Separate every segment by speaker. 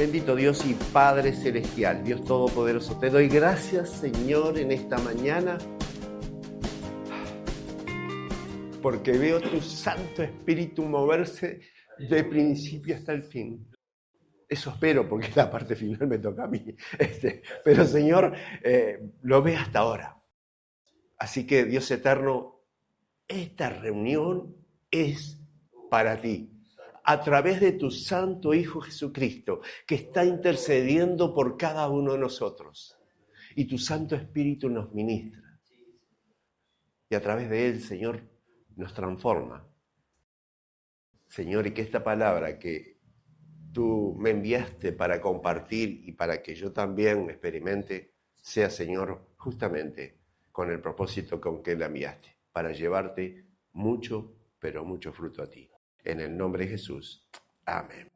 Speaker 1: Bendito Dios y Padre Celestial, Dios Todopoderoso, te doy gracias, Señor, en esta mañana, porque veo tu Santo Espíritu moverse de principio hasta el fin. Eso espero, porque la parte final me toca a mí. Pero, Señor, lo ve hasta ahora. Así que, Dios eterno, esta reunión es para ti, a través de tu Santo Hijo Jesucristo, que está intercediendo por cada uno de nosotros. Y tu Santo Espíritu nos ministra. Y a través de él, Señor, nos transforma. Señor, y que esta palabra que tú me enviaste para compartir y para que yo también experimente, sea, Señor, justamente con el propósito con que la enviaste, para llevarte mucho, pero mucho fruto a ti. En el nombre de Jesús. Amén.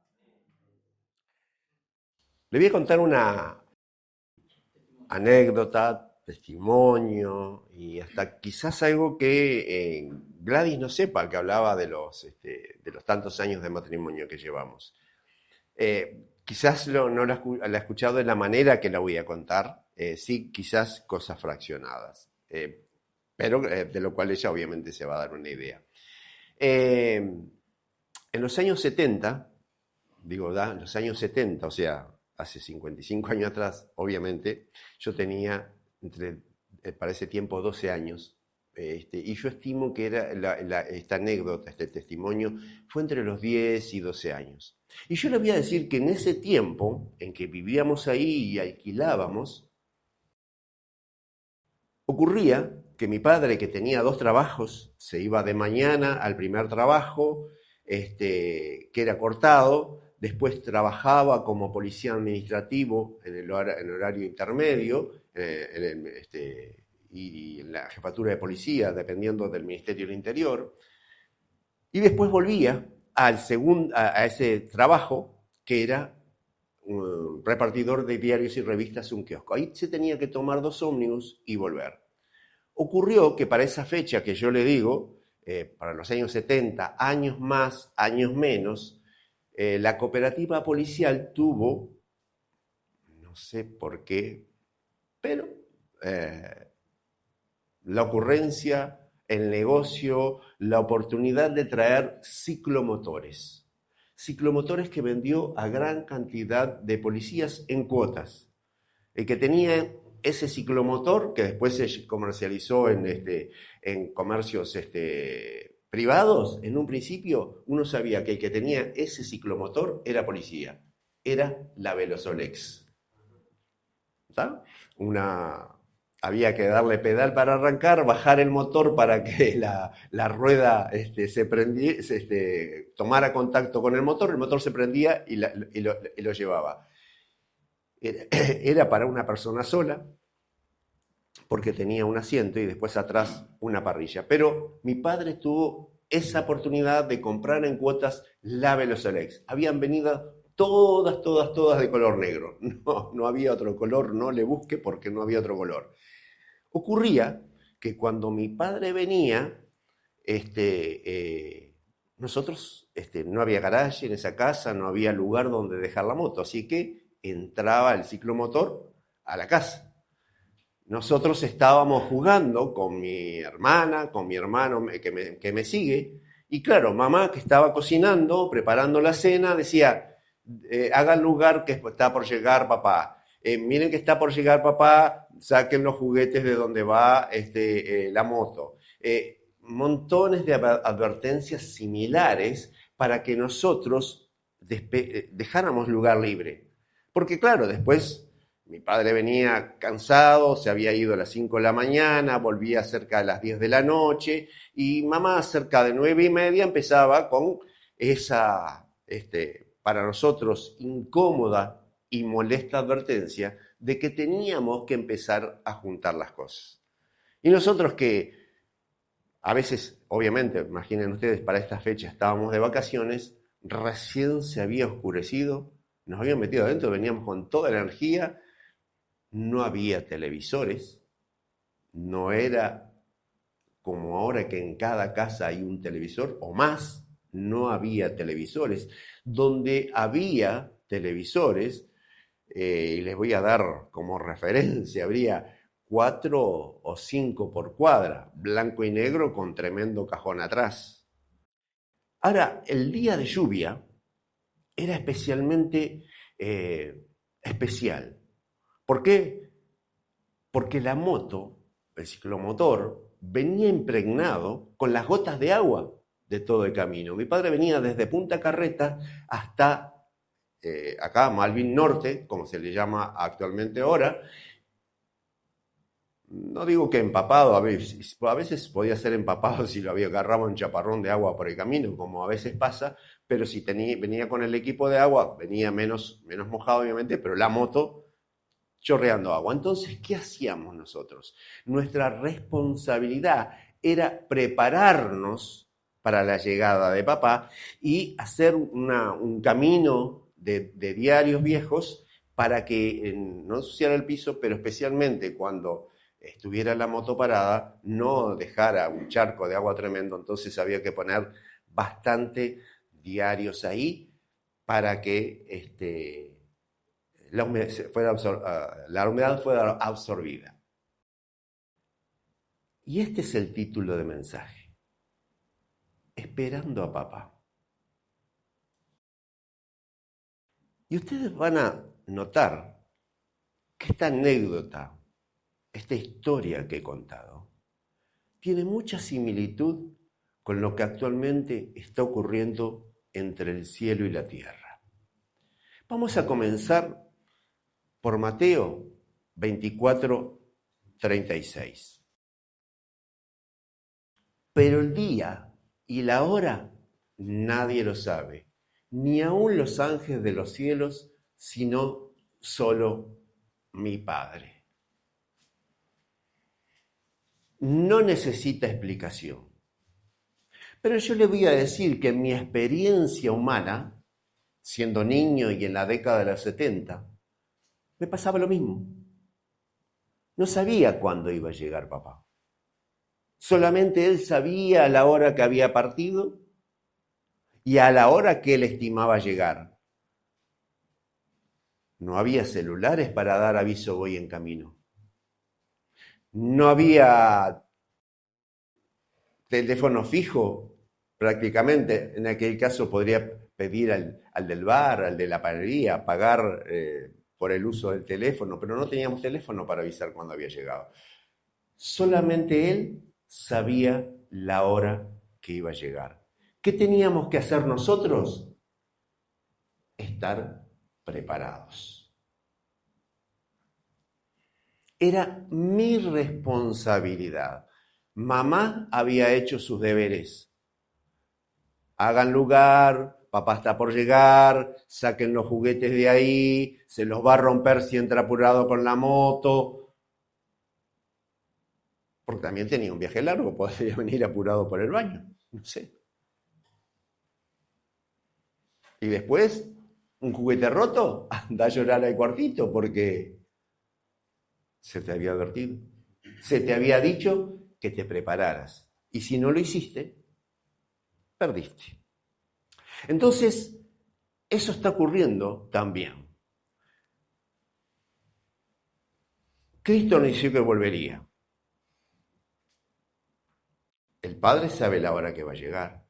Speaker 1: Le voy a contar una anécdota, testimonio y hasta quizás algo que Gladys no sepa, que hablaba de los tantos años de matrimonio que llevamos. Quizás no la ha escuchado de la manera que la voy a contar, sí, quizás cosas fraccionadas, pero de lo cual ella obviamente se va a dar una idea. En los años 70, en los años 70, o sea, hace 55 años atrás, obviamente, yo tenía para ese tiempo 12 años, y yo estimo que era esta anécdota, este testimonio, fue entre los 10 y 12 años. Y yo le voy a decir que en ese tiempo, en que vivíamos ahí y alquilábamos, ocurría que mi padre, que tenía 2 trabajos, se iba de mañana al primer trabajo, que era cortado, después trabajaba como policía administrativo en el horario intermedio, y en la jefatura de policía, dependiendo del Ministerio del Interior, y después volvía a ese trabajo, que era un repartidor de diarios y revistas, un kiosco. Ahí se tenía que tomar 2 ómnibus y volver. Ocurrió que para esa fecha que yo le digo, para los años 70, años más, años menos, la cooperativa policial tuvo, no sé por qué, pero la ocurrencia, el negocio, la oportunidad de traer ciclomotores. Ciclomotores que vendió a gran cantidad de policías en cuotas. El que tenía ese ciclomotor, que después se comercializó en comercios privados, en un principio uno sabía que el que tenía ese ciclomotor era policía, era la Velosolex. ¿Está? Había que darle pedal para arrancar, bajar el motor para que la rueda tomara contacto con el motor se prendía y lo llevaba. Era para una persona sola, porque tenía un asiento y después atrás una parrilla. Pero mi padre tuvo esa oportunidad de comprar en cuotas la Velosolex. Habían venido todas de color negro. No había otro color, no le busque porque no había otro color. Ocurría que cuando mi padre venía, nosotros, no había garaje en esa casa, no había lugar donde dejar la moto, así que entraba el ciclomotor a la casa. Nosotros estábamos jugando con mi hermana, con mi hermano que me sigue, y claro, mamá, que estaba cocinando, preparando la cena, decía, hagan lugar que está por llegar papá. Miren que está por llegar papá, saquen los juguetes de donde va la moto. Montones de advertencias similares para que nosotros dejáramos lugar libre. Porque claro, después mi padre venía cansado, se había ido a las 5 de la mañana, volvía cerca de las 10 de la noche, y mamá cerca de 9:30 empezaba con esa, para nosotros, incómoda y molesta advertencia de que teníamos que empezar a juntar las cosas. Y nosotros que a veces, obviamente, imaginen ustedes, para esta fecha estábamos de vacaciones, recién se había oscurecido, nos habían metido adentro, veníamos con toda la energía, no había televisores, no era como ahora que en cada casa hay un televisor o más, no había televisores. Donde había televisores, y les voy a dar como referencia, habría 4 o 5 por cuadra, blanco y negro con tremendo cajón atrás. Ahora, el día de lluvia era especialmente especial. ¿Por qué? Porque la moto, el ciclomotor, venía impregnado con las gotas de agua de todo el camino. Mi padre venía desde Punta Carreta hasta acá, Malvin Norte, como se le llama actualmente ahora. No digo que empapado, a veces podía ser empapado si lo agarraba un chaparrón de agua por el camino, como a veces pasa, pero si venía con el equipo de agua, venía menos mojado obviamente, pero la moto chorreando agua. Entonces, ¿qué hacíamos nosotros? Nuestra responsabilidad era prepararnos para la llegada de papá y hacer un camino de diarios viejos para que no ensuciara el piso, pero especialmente cuando estuviera la moto parada, no dejara un charco de agua tremendo. Entonces había que poner bastante diarios ahí para que la humedad fuera absorbida. Y este es el título de mensaje: Esperando a papá. Y ustedes van a notar que esta anécdota, esta historia que he contado, tiene mucha similitud con lo que actualmente está ocurriendo entre el cielo y la tierra. Vamos a comenzar por Mateo 24:36. Pero el día y la hora nadie lo sabe, ni aun los ángeles de los cielos, sino solo mi Padre. No necesita explicación. Pero yo le voy a decir que en mi experiencia humana, siendo niño y en la década de los 70, me pasaba lo mismo. No sabía cuándo iba a llegar papá. Solamente él sabía a la hora que había partido y a la hora que él estimaba llegar. No había celulares para dar aviso: voy en camino. No había teléfono fijo, prácticamente. En aquel caso podría pedir al del bar, al de la panadería, pagar por el uso del teléfono, pero no teníamos teléfono para avisar cuando había llegado. Solamente él sabía la hora que iba a llegar. ¿Qué teníamos que hacer nosotros? Estar preparados. Era mi responsabilidad. Mamá había hecho sus deberes. Hagan lugar, papá está por llegar, saquen los juguetes de ahí, se los va a romper si entra apurado con la moto. Porque también tenía un viaje largo, podría venir apurado por el baño, no sé. Y después, un juguete roto, anda a llorar al cuartito porque se te había advertido. Se te había dicho que te prepararas. Y si no lo hiciste, perdiste. Entonces, eso está ocurriendo también. Cristo anunció que volvería. El Padre sabe la hora que va a llegar.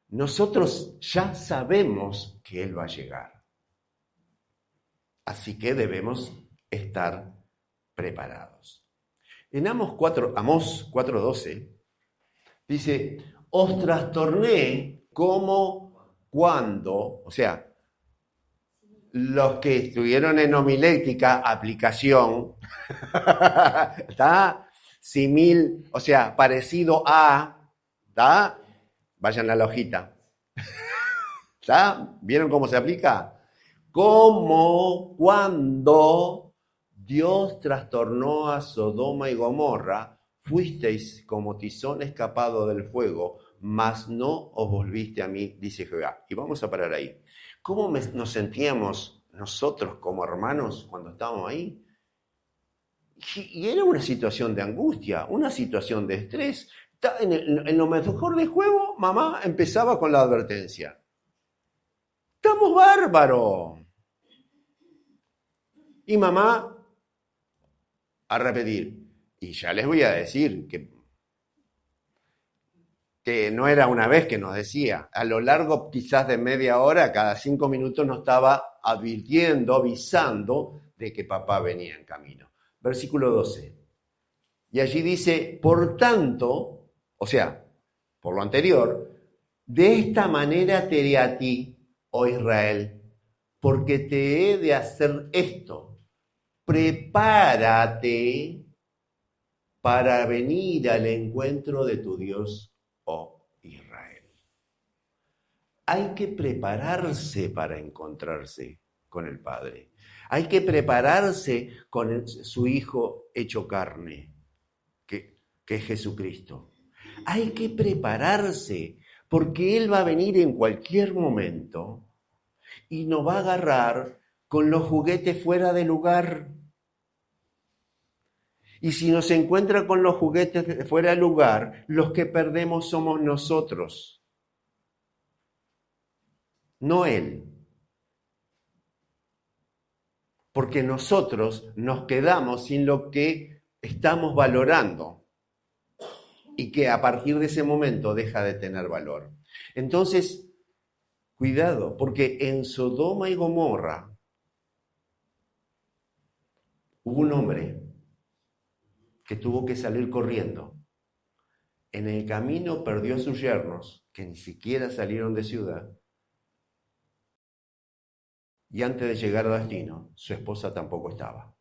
Speaker 1: Nosotros ya sabemos que Él va a llegar. Así que debemos estar preparados. En Amós 4:12 dice: os trastorné como cuando, o sea, los que estuvieron en homilética, aplicación, ¿está? Simil, o sea, parecido a, ¿está? Vayan a la hojita. ¿Está? ¿Vieron cómo se aplica? Como cuando Dios trastornó a Sodoma y Gomorra, fuisteis como tizón escapado del fuego, mas no os volviste a mí, dice Jehová. Y vamos a parar ahí. ¿Cómo nos sentíamos nosotros como hermanos cuando estábamos ahí? Y era una situación de angustia, una situación de estrés. En lo mejor del juego, mamá empezaba con la advertencia. ¡Estamos bárbaros! Y mamá a repetir. Y ya les voy a decir que no era una vez que nos decía, a lo largo quizás de media hora, cada 5 minutos nos estaba advirtiendo, avisando de que papá venía en camino. Versículo 12. Y allí dice, por tanto, o sea, por lo anterior, de esta manera te diré a ti, oh Israel, porque te he de hacer esto. Prepárate para venir al encuentro de tu Dios, oh Israel. Hay que prepararse para encontrarse con el Padre. Hay que prepararse con su Hijo hecho carne, que es Jesucristo. Hay que prepararse porque Él va a venir en cualquier momento y nos va a agarrar con los juguetes fuera de lugar. Y si nos encuentra con los juguetes fuera de lugar, los que perdemos somos nosotros, no Él. Porque nosotros nos quedamos sin lo que estamos valorando y que a partir de ese momento deja de tener valor. Entonces, cuidado, porque en Sodoma y Gomorra hubo un hombre que tuvo que salir corriendo. En el camino perdió a sus yernos, que ni siquiera salieron de ciudad. Y antes de llegar a destino, su esposa tampoco estaba.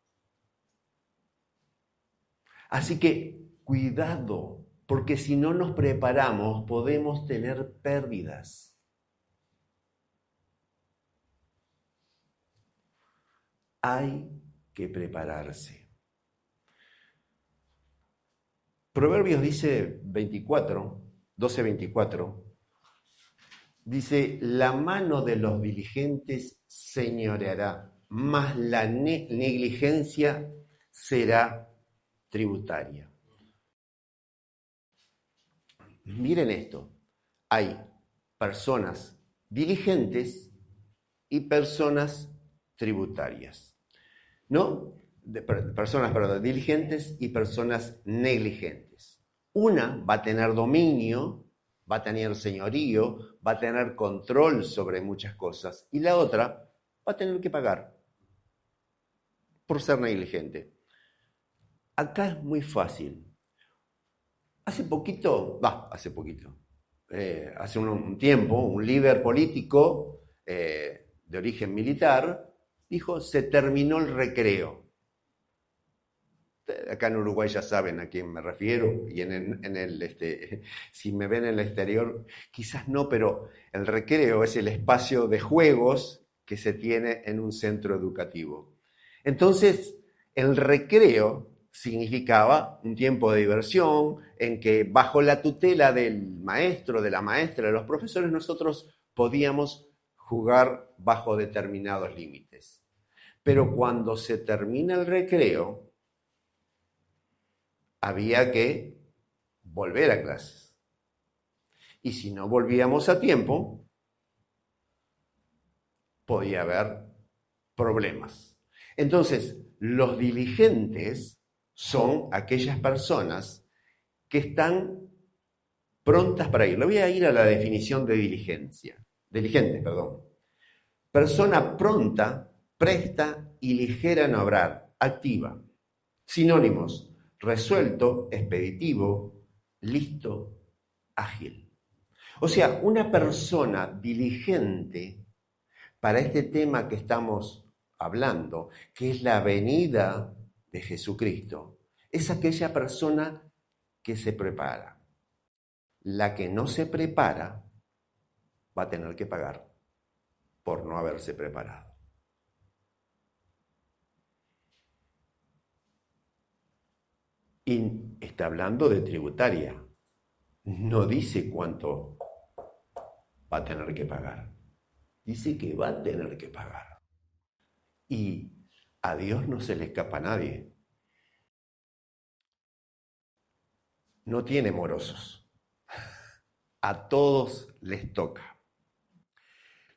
Speaker 1: Así que cuidado, porque si no nos preparamos podemos tener pérdidas. Hay que prepararse. Proverbios dice 12:24, dice, la mano de los diligentes señoreará, mas la negligencia será tributaria. Miren esto, hay personas diligentes y personas tributarias, ¿no? Personas diligentes y personas negligentes. Una va a tener dominio, va a tener señorío, va a tener control sobre muchas cosas, y la otra va a tener que pagar por ser negligente. Acá es muy fácil. Hace un tiempo, un líder político de origen militar dijo, se terminó el recreo. Acá en Uruguay ya saben a quién me refiero, y si me ven en el exterior, quizás no, pero el recreo es el espacio de juegos que se tiene en un centro educativo. Entonces, el recreo significaba un tiempo de diversión en que bajo la tutela del maestro, de la maestra, de los profesores, nosotros podíamos jugar bajo determinados límites. Pero cuando se termina el recreo, había que volver a clases. Y si no volvíamos a tiempo, podía haber problemas. Entonces, los diligentes son aquellas personas que están prontas para ir. Le voy a ir a la definición de diligente. Persona pronta, presta y ligera en obrar, activa. Sinónimos: resuelto, expeditivo, listo, ágil. O sea, una persona diligente para este tema que estamos hablando, que es la venida de Jesucristo, es aquella persona que se prepara. La que no se prepara va a tener que pagar por no haberse preparado. Y está hablando de tributaria. No dice cuánto va a tener que pagar. Dice que va a tener que pagar. Y a Dios no se le escapa a nadie. No tiene morosos. A todos les toca.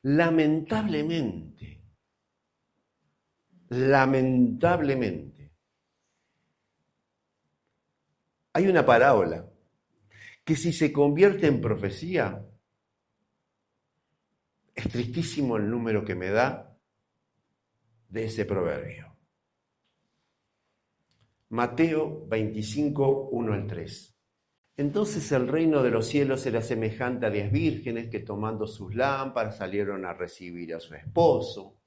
Speaker 1: Lamentablemente, lamentablemente, hay una parábola que si se convierte en profecía, es tristísimo el número que me da de ese proverbio. Mateo 25, 1 al 3. Entonces el reino de los cielos era semejante a 10 vírgenes que tomando sus lámparas salieron a recibir a su esposo.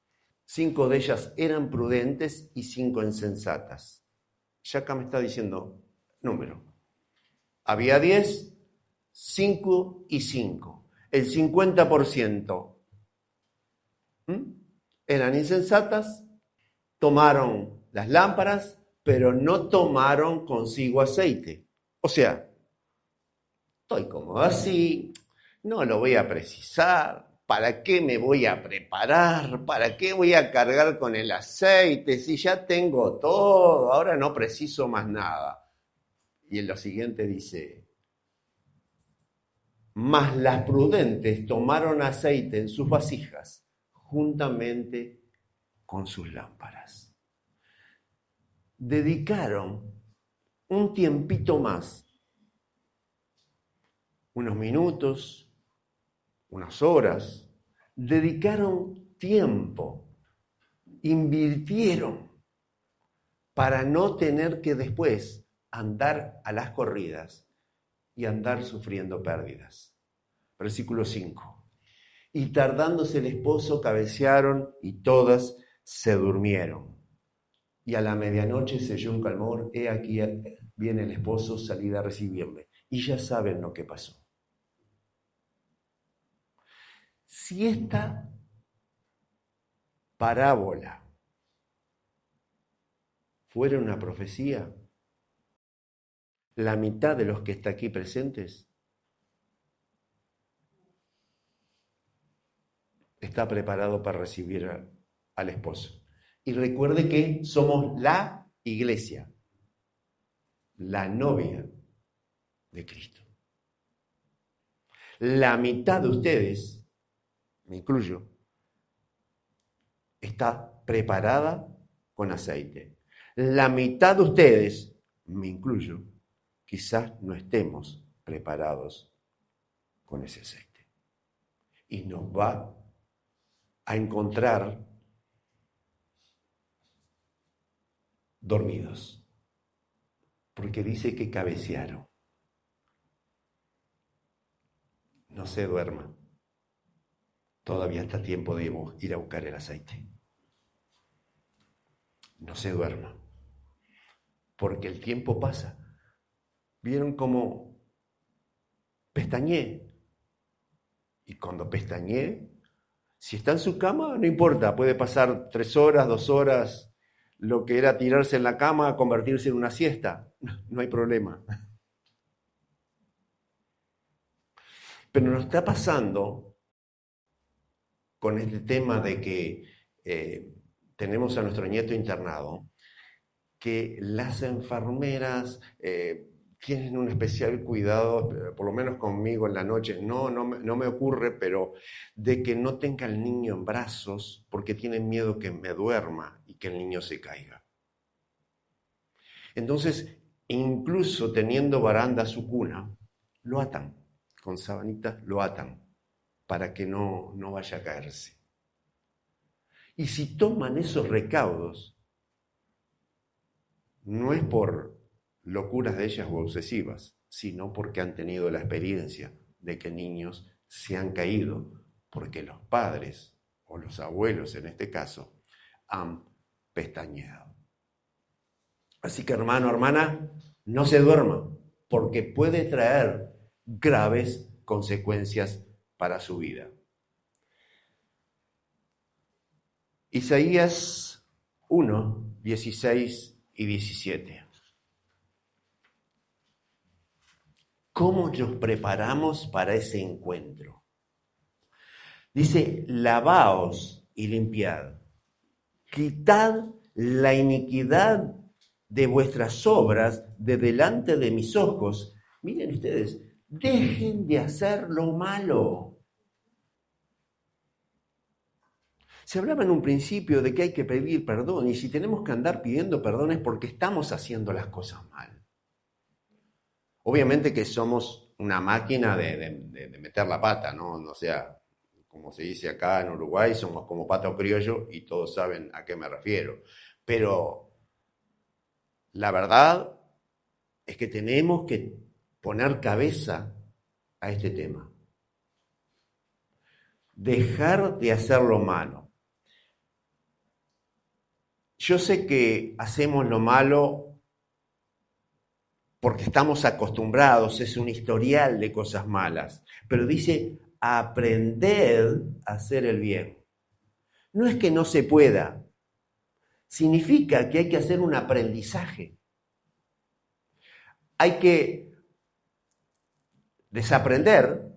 Speaker 1: 5 de ellas eran prudentes y 5 insensatas. Ya acá me está diciendo número. Había 10, 5 y 5. El 50%. Eran insensatas, tomaron las lámparas, pero no tomaron consigo aceite. O sea, estoy cómodo así, no lo voy a precisar. ¿Para qué me voy a preparar? ¿Para qué voy a cargar con el aceite? Si ya tengo todo, ahora no preciso más nada. Y en lo siguiente dice, mas las prudentes tomaron aceite en sus vasijas, juntamente con sus lámparas. Dedicaron un tiempito más, unos minutos, unas horas, dedicaron tiempo, invirtieron para no tener que después andar a las corridas y andar sufriendo pérdidas. Versículo 5. Y tardándose el esposo, cabecearon y todas se durmieron. Y a la medianoche se oyó un clamor, he aquí viene el esposo, salid a recibirme. Y ya saben lo que pasó. Si esta parábola fuera una profecía, la mitad de los que está aquí presentes está preparado para recibir al esposo. Y recuerde que somos la iglesia, la novia de Cristo. La mitad de ustedes, me incluyo, está preparada con aceite. La mitad de ustedes, me incluyo, quizás no estemos preparados con ese aceite. Y nos va a encontrar dormidos, porque dice que cabecearon. No se duerma. Todavía está tiempo de ir a buscar el aceite. No se duerma, porque el tiempo pasa. ¿Vieron cómo pestañeé? Y cuando pestañeé, si está en su cama, no importa, puede pasar 3 horas, 2 horas, lo que era tirarse en la cama, convertirse en una siesta, no hay problema. Pero nos está pasando con este tema de que tenemos a nuestro nieto internado, que las enfermeras tienen un especial cuidado, por lo menos conmigo en la noche, no me ocurre, pero de que no tenga al niño en brazos porque tienen miedo que me duerma y que el niño se caiga. Entonces, incluso teniendo baranda su cuna, lo atan, con sabanitas lo atan, para que no vaya a caerse. Y si toman esos recaudos, no es por locuras de ellas o obsesivas, sino porque han tenido la experiencia de que niños se han caído, porque los padres, o los abuelos en este caso, han pestañeado. Así que hermano, hermana, no se duerma, porque puede traer graves consecuencias para su vida. Isaías 1, 16 y 17. ¿Cómo nos preparamos para ese encuentro? Dice, lavaos y limpiad, quitad la iniquidad de vuestras obras de delante de mis ojos. Miren ustedes, dejen de hacer lo malo. Se hablaba en un principio de que hay que pedir perdón, y si tenemos que andar pidiendo perdón es porque estamos haciendo las cosas mal. Obviamente que somos una máquina de meter la pata, ¿no? O sea, como se dice acá en Uruguay, somos como pato criollo y todos saben a qué me refiero. Pero la verdad es que tenemos que poner cabeza a este tema. Dejar de hacer lo malo. Yo sé que hacemos lo malo porque estamos acostumbrados, es un historial de cosas malas, pero dice aprender a hacer el bien. No es que no se pueda, significa que hay que hacer un aprendizaje. Hay que desaprender,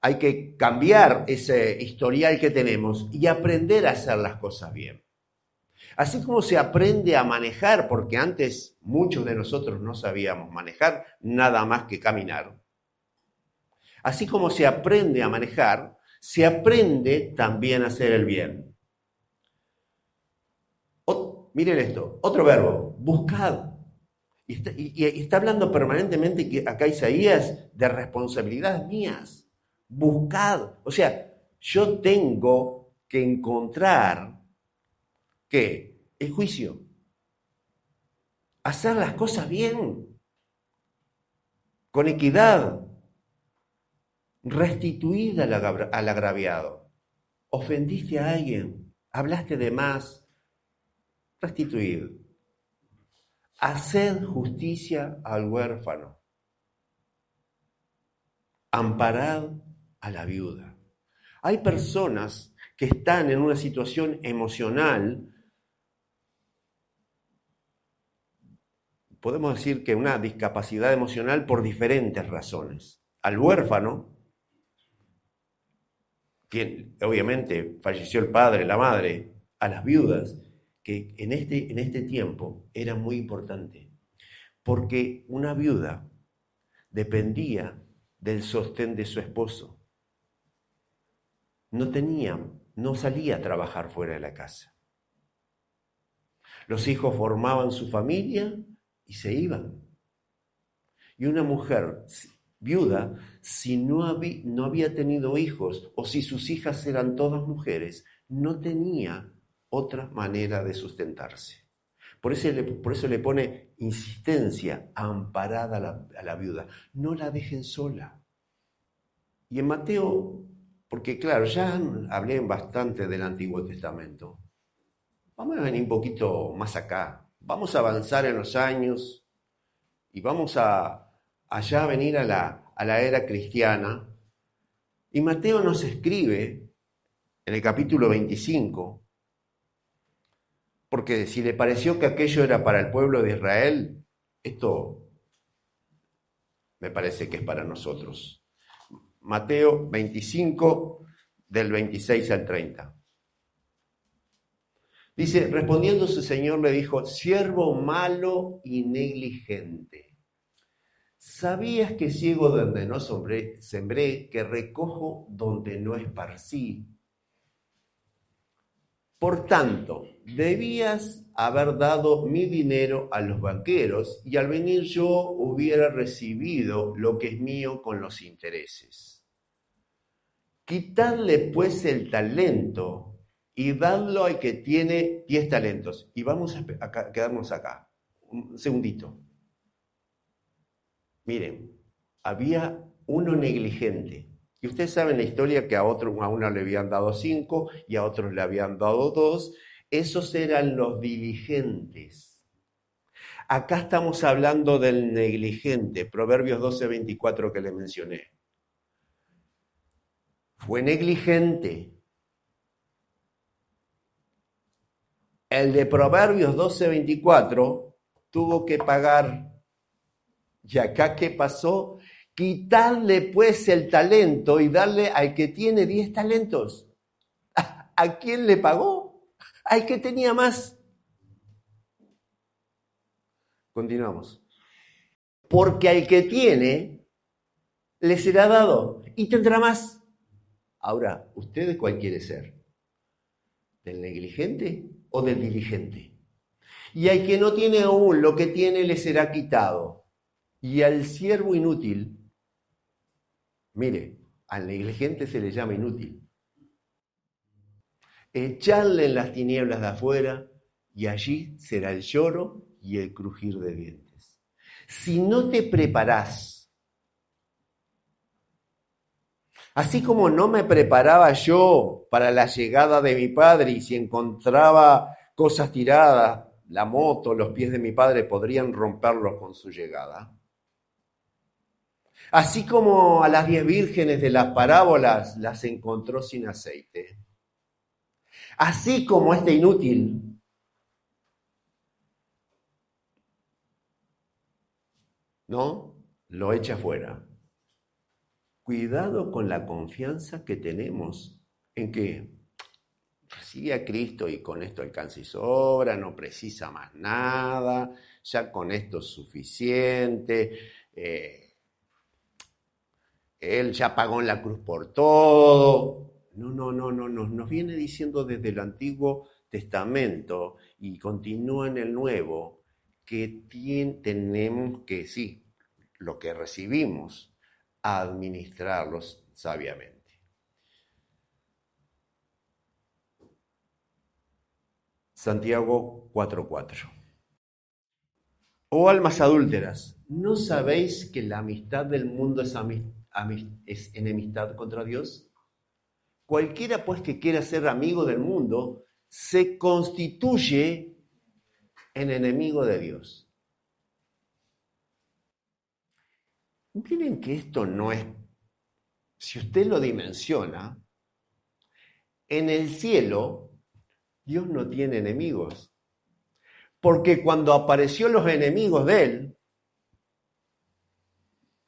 Speaker 1: hay que cambiar ese historial que tenemos y aprender a hacer las cosas bien. Así como se aprende a manejar, porque antes muchos de nosotros no sabíamos manejar nada más que caminar. Así como se aprende a manejar, se aprende también a hacer el bien. Miren esto, otro verbo, buscad. Y está hablando permanentemente que acá Isaías de responsabilidades mías. Buscad. O sea, yo tengo que encontrar ¿qué? El juicio. Hacer las cosas bien. Con equidad. Restituir al agraviado. Ofendiste a alguien. Hablaste de más. Restituid. Haced justicia al huérfano. Amparad a la viuda. Hay personas que están en una situación emocional, podemos decir que una discapacidad emocional por diferentes razones. Al huérfano, quien obviamente falleció el padre, la madre, a las viudas, que en este tiempo era muy importante, porque una viuda dependía del sostén de su esposo. No salía a trabajar fuera de la casa. Los hijos formaban su familia y se iban. Y una mujer viuda, si no había tenido hijos o si sus hijas eran todas mujeres, no tenía otra manera de sustentarse. Por eso le pone insistencia, amparada a la viuda. No la dejen sola. Y en Mateo, porque claro, ya hablé bastante del Antiguo Testamento. Vamos a venir un poquito más acá. Vamos a avanzar en los años y vamos a allá venir a la era cristiana. Y Mateo nos escribe en el capítulo 25, porque si le pareció que aquello era para el pueblo de Israel, esto me parece que es para nosotros. Mateo 25, del 26 al 30. Dice, respondiendo su señor le dijo, siervo malo y negligente. ¿Sabías que ciego donde no sembré, que recojo donde no esparcí? Por tanto, debías haber dado mi dinero a los banqueros y al venir yo hubiera recibido lo que es mío con los intereses. Quitadle pues el talento y dadlo al que tiene 10 talentos. Y vamos a quedarnos acá, un segundito. Miren, había uno negligente. Y ustedes saben la historia que a uno le habían dado 5 y a otros le habían dado 2. Esos eran los diligentes. Acá estamos hablando del negligente, Proverbios 12:24 que le mencioné. Fue negligente. El de Proverbios 12:24 tuvo que pagar. ¿Y acá qué pasó? Quitarle pues el talento y darle al que tiene 10 talentos. ¿A quién le pagó? Al que tenía más. Continuamos. Porque al que tiene, le será dado y tendrá más. Ahora, ¿usted cuál quiere ser? ¿Del negligente o del diligente? Y al que no tiene aún lo que tiene le será quitado. Y al siervo inútil, mire, al negligente se le llama inútil. Echarle en las tinieblas de afuera y allí será el lloro y el crujir de dientes. Si no te preparás, así como no me preparaba yo para la llegada de mi padre y si encontraba cosas tiradas, la moto, los pies de mi padre podrían romperlos con su llegada. Así como a las 10 vírgenes de las parábolas las encontró sin aceite. Así como este inútil, ¿no? Lo echa fuera. Cuidado con la confianza que tenemos en que recibe a Cristo y con esto alcanza y sobra, no precisa más nada, ya con esto es suficiente, Él ya pagó en la cruz por todo. No, nos viene diciendo desde el Antiguo Testamento y continúa en el Nuevo que tenemos que, sí, lo que recibimos, administrarlos sabiamente. Santiago 4:4. Oh almas adúlteras, ¿no sabéis que la amistad del mundo es enemistad contra Dios? Cualquiera pues que quiera ser amigo del mundo se constituye en enemigo de Dios. Miren que esto no es, si usted lo dimensiona, en el cielo Dios no tiene enemigos. Porque cuando apareció los enemigos de él,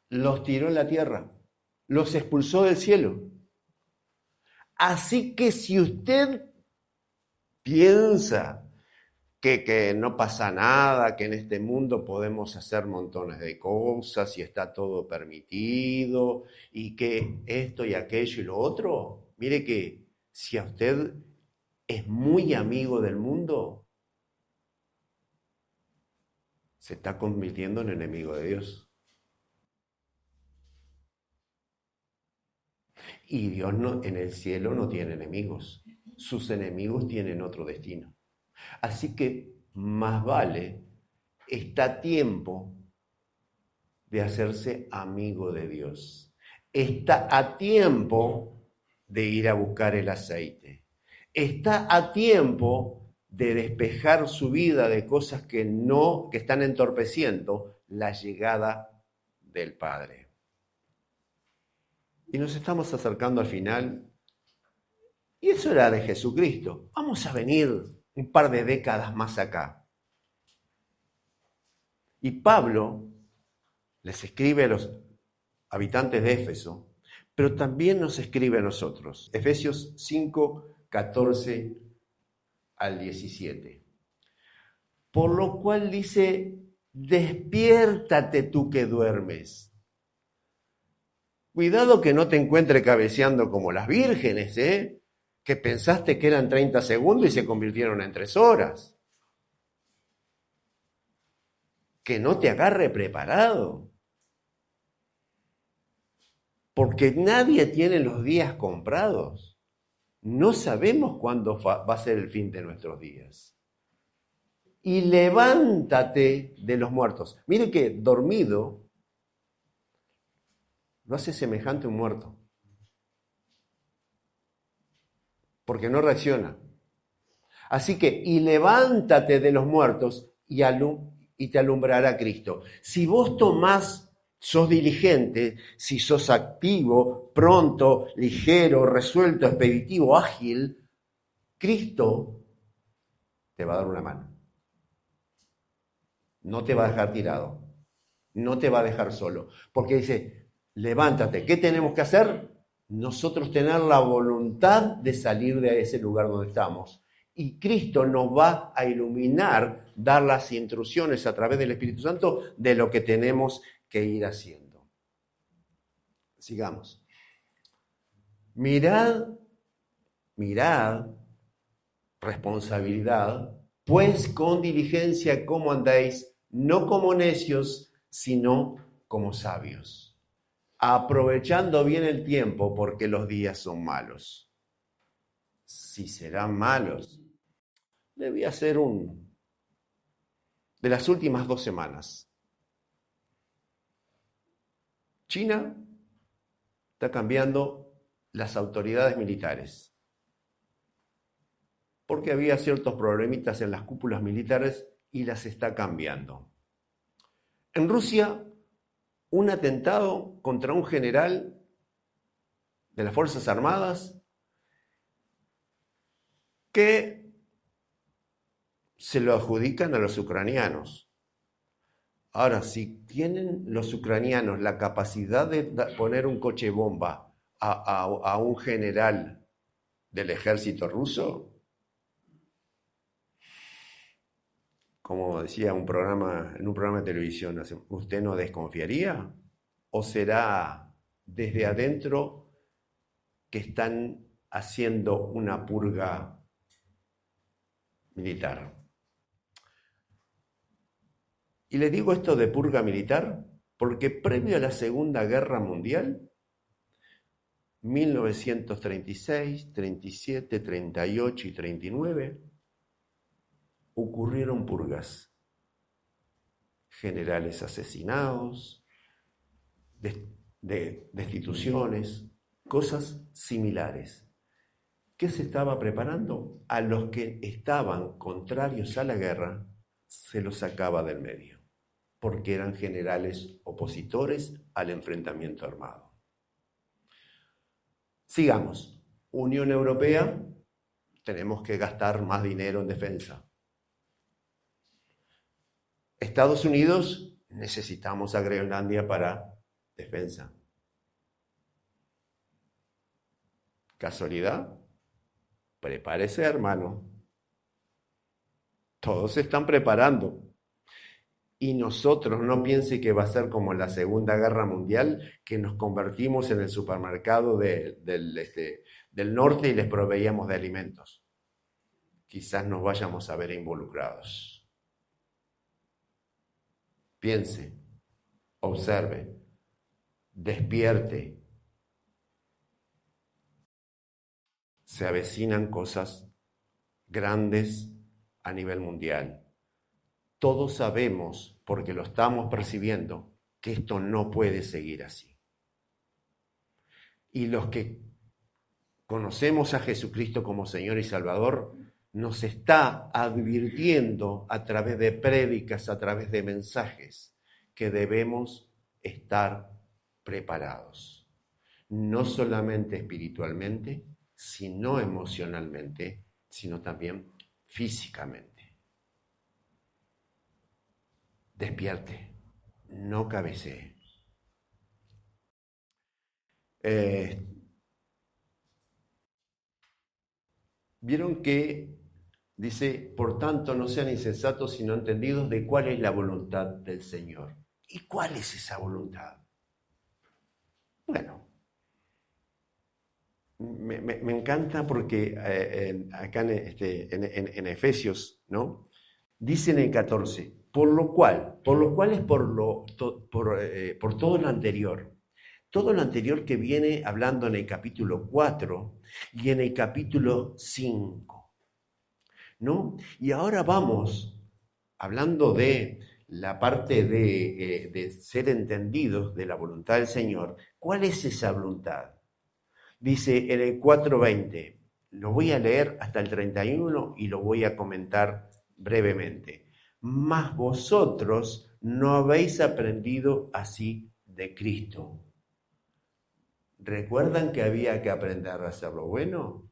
Speaker 1: los tiró en la tierra, los expulsó del cielo. Así que si usted piensa que no pasa nada, que en este mundo podemos hacer montones de cosas y está todo permitido y que esto y aquello y lo otro, mire que si a usted es muy amigo del mundo, se está convirtiendo en enemigo de Dios. Y Dios no, en el cielo no tiene enemigos. Sus enemigos tienen otro destino. Así que más vale, está a tiempo de hacerse amigo de Dios. Está a tiempo de ir a buscar el aceite. Está a tiempo de despejar su vida de cosas que están entorpeciendo la llegada del Padre. Y nos estamos acercando al final. Y eso era de Jesucristo. Vamos a venir un par de décadas más acá. Y Pablo les escribe a los habitantes de Éfeso, pero también nos escribe a nosotros. Efesios 5, 14 al 17. Por lo cual dice, despiértate tú que duermes. Cuidado que no te encuentre cabeceando como las vírgenes, que pensaste que eran 30 segundos y se convirtieron en 3 horas. Que no te agarre preparado. Porque nadie tiene los días comprados. No sabemos cuándo va a ser el fin de nuestros días. Y levántate de los muertos. Mire que dormido lo hace semejante a un muerto. Porque no reacciona. Así que, y levántate de los muertos y te alumbrará Cristo. Si vos sos diligente, si sos activo, pronto, ligero, resuelto, expeditivo, ágil, Cristo te va a dar una mano. No te va a dejar tirado. No te va a dejar solo. Porque dice, levántate. ¿Qué tenemos que hacer? Nosotros tener la voluntad de salir de ese lugar donde estamos. Y Cristo nos va a iluminar, dar las instrucciones a través del Espíritu Santo de lo que tenemos que ir haciendo. Sigamos. Mirad responsabilidad, pues con diligencia como andéis, no como necios, sino como sabios, aprovechando bien el tiempo porque los días son malos. Si serán malos, debía ser de las últimas 2 semanas. China está cambiando las autoridades militares, porque había ciertos problemitas en las cúpulas militares y las está cambiando. En Rusia, un atentado contra un general de las Fuerzas Armadas que se lo adjudican a los ucranianos. Ahora, si tienen los ucranianos la capacidad de poner un coche bomba a un general del ejército ruso, como decía en un programa de televisión, ¿usted no desconfiaría? ¿O será desde adentro que están haciendo una purga militar? Y le digo esto de purga militar porque previo a la Segunda Guerra Mundial, 1936, 37, 38 y 39, ocurrieron purgas. Generales asesinados, destituciones, cosas similares. ¿Qué se estaba preparando? A los que estaban contrarios a la guerra se los sacaba del medio, porque eran generales opositores al enfrentamiento armado. Sigamos. Unión Europea, tenemos que gastar más dinero en defensa. Estados Unidos, necesitamos a Groenlandia para defensa. ¿Casualidad? Prepárese, hermano. Todos se están preparando. Y nosotros, no piense que va a ser como la Segunda Guerra Mundial, que nos convertimos en el supermercado del norte y les proveíamos de alimentos. Quizás nos vayamos a ver involucrados. Piense, observe, despierte. Se avecinan cosas grandes a nivel mundial. Todos sabemos, porque lo estamos percibiendo, que esto no puede seguir así. Y los que conocemos a Jesucristo como Señor y Salvador, nos está advirtiendo a través de prédicas, a través de mensajes, que debemos estar preparados. No solamente espiritualmente, sino emocionalmente, sino también físicamente. Despierte, no cabecee. Vieron que dice, por tanto no sean insensatos sino entendidos de cuál es la voluntad del Señor. ¿Y cuál es esa voluntad? Bueno, me encanta porque acá en Efesios, ¿no? Dice en el 14, por lo cual es por todo lo anterior. Todo lo anterior que viene hablando en el capítulo 4 y en el capítulo 5, ¿no? Y ahora vamos, hablando de la parte de ser entendidos de la voluntad del Señor. ¿Cuál es esa voluntad? Dice en el 4:20, lo voy a leer hasta el 31 y lo voy a comentar brevemente. Mas vosotros no habéis aprendido así de Cristo. ¿Recuerdan que había que aprender a hacer lo bueno?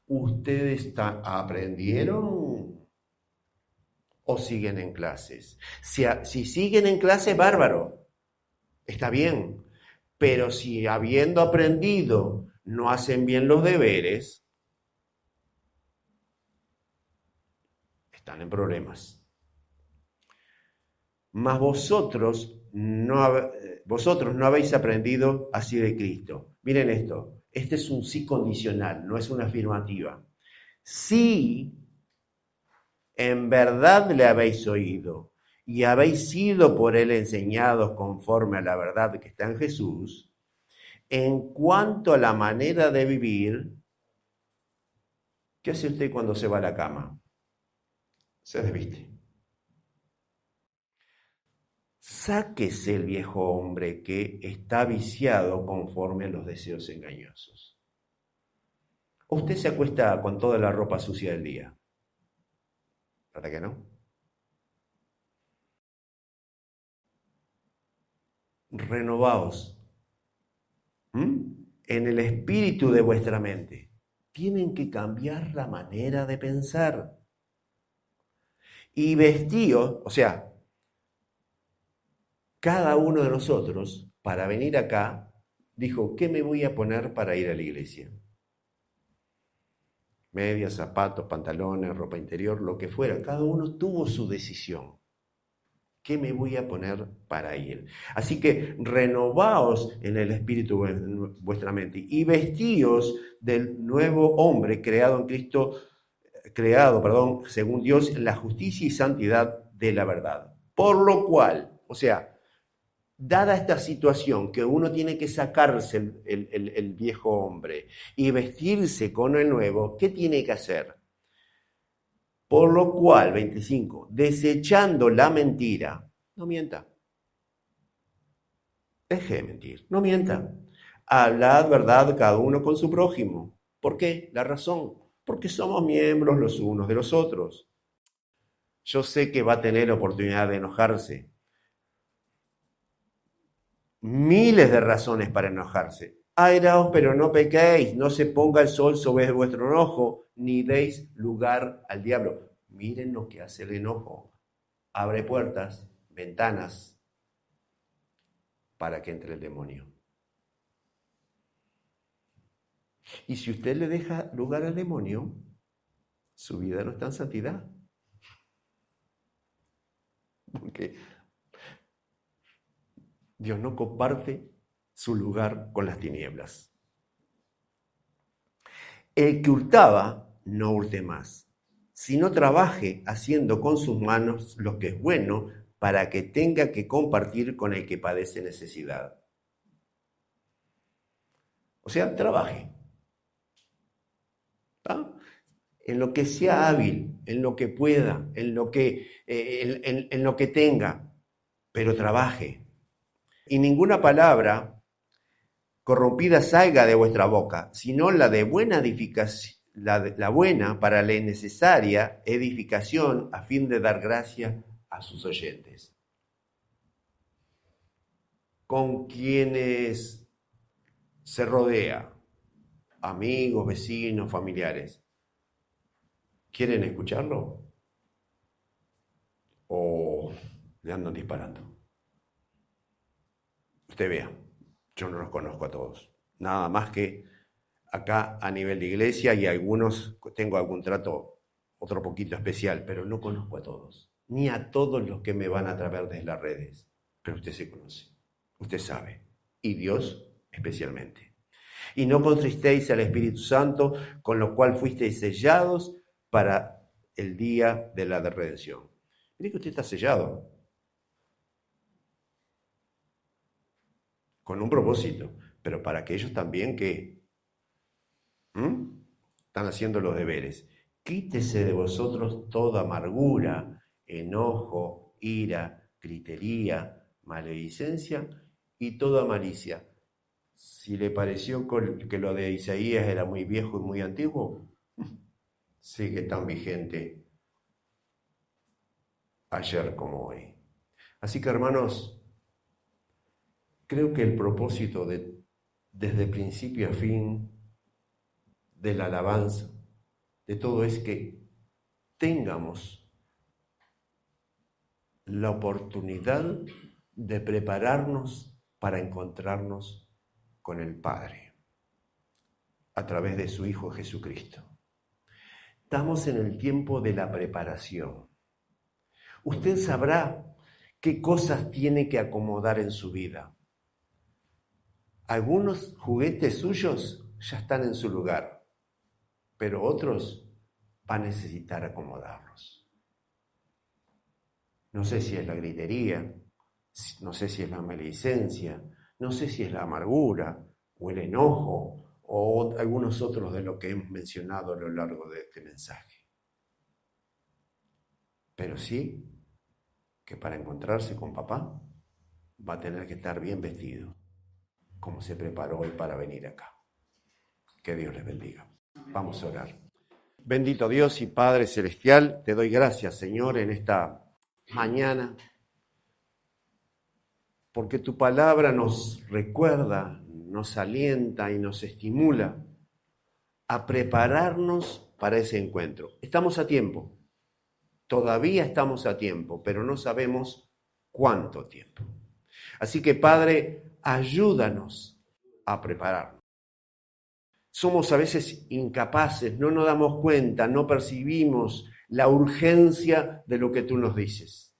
Speaker 1: ¿Ustedes aprendieron o siguen en clases? Si siguen en clase, bárbaro, está bien. Pero si habiendo aprendido no hacen bien los deberes, están en problemas. Mas vosotros no habéis aprendido así de Cristo. Miren esto, este es un sí condicional, no es una afirmativa. Si en verdad le habéis oído y habéis sido por él enseñados conforme a la verdad que está en Jesús, en cuanto a la manera de vivir, ¿qué hace usted cuando se va a la cama? Se desviste. Sáquese el viejo hombre que está viciado conforme a los deseos engañosos. ¿O usted se acuesta con toda la ropa sucia del día? ¿Verdad que no? Renovaos en el espíritu de vuestra mente. Tienen que cambiar la manera de pensar. Y vestíos, o sea, cada uno de nosotros, para venir acá, dijo, ¿qué me voy a poner para ir a la iglesia? Medias, zapatos, pantalones, ropa interior, lo que fuera. Cada uno tuvo su decisión. ¿Qué me voy a poner para ir? Así que renovaos en el espíritu de vuestra mente y vestíos del nuevo hombre creado en Cristo, según Dios, en la justicia y santidad de la verdad. Por lo cual, o sea, dada esta situación que uno tiene que sacarse el viejo hombre y vestirse con el nuevo, ¿qué tiene que hacer? Por lo cual, 25, desechando la mentira, no mienta. Deje de mentir, no mienta. Hablad verdad cada uno con su prójimo. ¿Por qué? La razón. Porque somos miembros los unos de los otros. Yo sé que va a tener oportunidad de enojarse. Miles de razones para enojarse. Airaos, pero no pequéis, no se ponga el sol sobre vuestro enojo, ni deis lugar al diablo. Miren lo que hace el enojo. Abre puertas, ventanas, para que entre el demonio. Y si usted le deja lugar al demonio, su vida no está en santidad. Porque Dios no comparte su lugar con las tinieblas. El que hurtaba, no hurte más, sino trabaje haciendo con sus manos lo que es bueno para que tenga que compartir con el que padece necesidad. O sea, trabaje. ¿Tá? En lo que sea hábil, en lo que pueda, en lo que tenga, pero trabaje. Y ninguna palabra corrompida salga de vuestra boca, sino la de buena edificación, la buena para la necesaria edificación a fin de dar gracia a sus oyentes. Con quienes se rodea, amigos, vecinos, familiares, ¿quieren escucharlo? ¿O le andan disparando? Usted vea, yo no los conozco a todos. Nada más que acá a nivel de iglesia y algunos tengo algún trato, otro poquito especial, pero no conozco a todos. Ni a todos los que me van a través de las redes. Pero usted se conoce, usted sabe. Y Dios especialmente. Y no contristéis al Espíritu Santo, con lo cual fuisteis sellados para el día de la redención. Mire que usted está sellado. Con un propósito, pero para que ellos también que están haciendo los deberes. Quítese de vosotros toda amargura, enojo, ira, gritería, maledicencia y toda malicia. Si le pareció que lo de Isaías era muy viejo y muy antiguo, sigue tan vigente ayer como hoy. Así que, hermanos, creo que el propósito desde principio a fin de la alabanza, de todo, es que tengamos la oportunidad de prepararnos para encontrarnos con el Padre a través de su Hijo Jesucristo. Estamos en el tiempo de la preparación. Usted sabrá qué cosas tiene que acomodar en su vida. Algunos juguetes suyos ya están en su lugar, pero otros va a necesitar acomodarnos. No sé si es la gritería, no sé si es la maledicencia, no sé si es la amargura o el enojo o algunos otros de lo que hemos mencionado a lo largo de este mensaje. Pero sí que para encontrarse con papá va a tener que estar bien vestido, como se preparó hoy para venir acá. Que Dios les bendiga. Vamos a orar. Bendito Dios y Padre Celestial, te doy gracias, Señor, en esta mañana, porque tu palabra nos recuerda, nos alienta y nos estimula a prepararnos para ese encuentro. Estamos a tiempo, todavía estamos a tiempo, pero no sabemos cuánto tiempo. Así que, Padre, ayúdanos a prepararnos. Somos a veces incapaces, no nos damos cuenta, no percibimos la urgencia de lo que tú nos dices.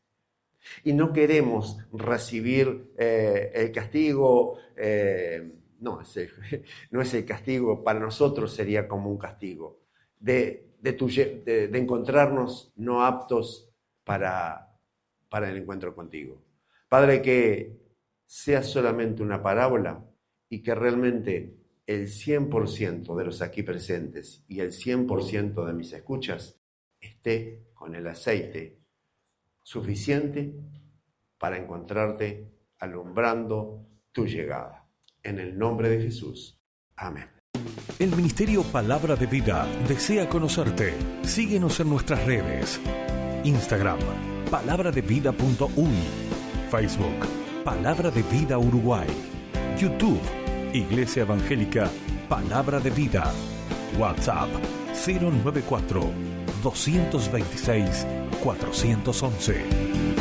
Speaker 1: Y no queremos recibir el castigo, no es el castigo, para nosotros sería como un castigo, de encontrarnos no aptos para el encuentro contigo. Padre, que sea solamente una parábola y que realmente el 100% de los aquí presentes y el 100% de mis escuchas esté con el aceite suficiente para encontrarte alumbrando tu llegada. En el nombre de Jesús. Amén.
Speaker 2: El Ministerio Palabra de Vida desea conocerte. Síguenos en nuestras redes. Instagram, palabraDeVida.uy. Facebook, Palabra de Vida Uruguay. YouTube, Iglesia Evangélica Palabra de Vida. WhatsApp 094 226 411.